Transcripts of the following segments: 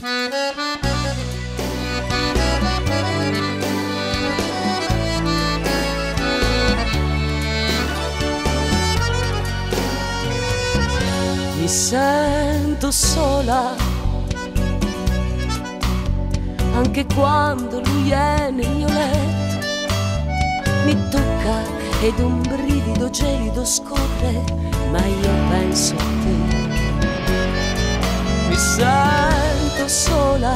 Mi sento sola anche quando lui è nel mio letto. Mi tocca ed un brivido gelido scorre, ma io penso a te. Mi sento sola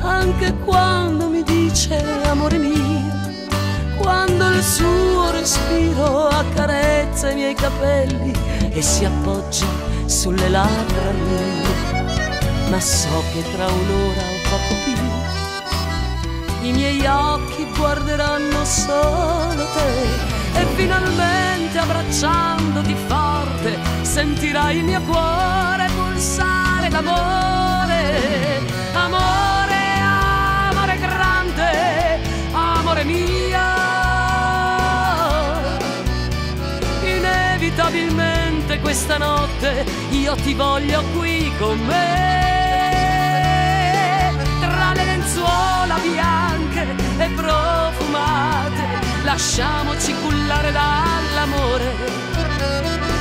anche quando mi dice amore mio, quando il suo respiro accarezza i miei capelli e si appoggia sulle labbra mie. Ma so che tra un'ora o poco più i miei occhi guarderanno solo te e finalmente abbracciandoti forte sentirai il mio cuore pulsare d'amore. Amore, amore grande, amore mio, inevitabilmente questa notte io ti voglio qui con me. Tra le lenzuola bianche e profumate lasciamoci cullare dall'amore,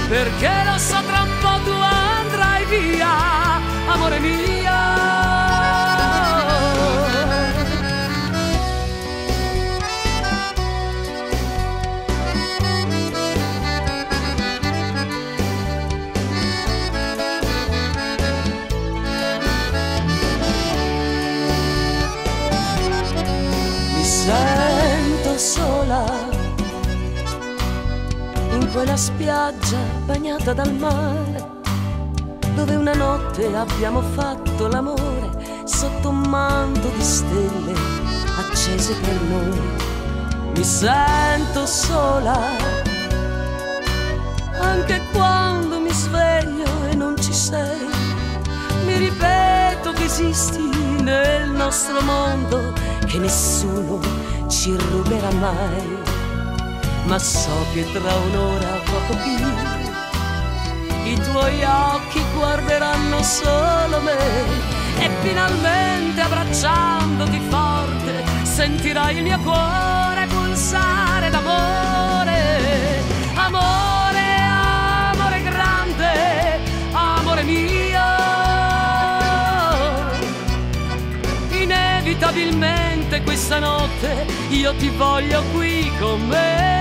perché lo so tra un po' tu andrai via, amore mio. Sento sola in quella spiaggia bagnata dal mare, dove una notte abbiamo fatto l'amore sotto un manto di stelle accese per noi. Mi sento sola anche quando mi sveglio e non ci sei. Mi ripeto che esisti nel nostro mondo, che nessuno ci ruberà mai, ma so che tra un'ora o poco più i tuoi occhi guarderanno solo me e finalmente abbracciandoti forte sentirai il mio cuore pulsare d'amore. Amore, amore grande, amore mio, inevitabilmente questa notte io ti voglio qui con me.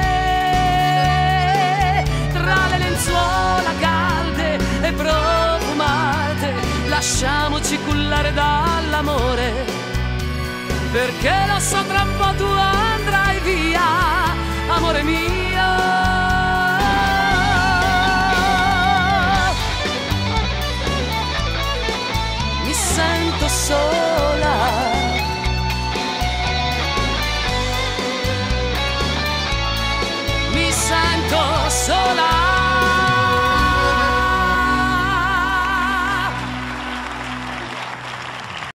Tra le lenzuola calde e profumate lasciamoci cullare dall'amore, perché lo so tra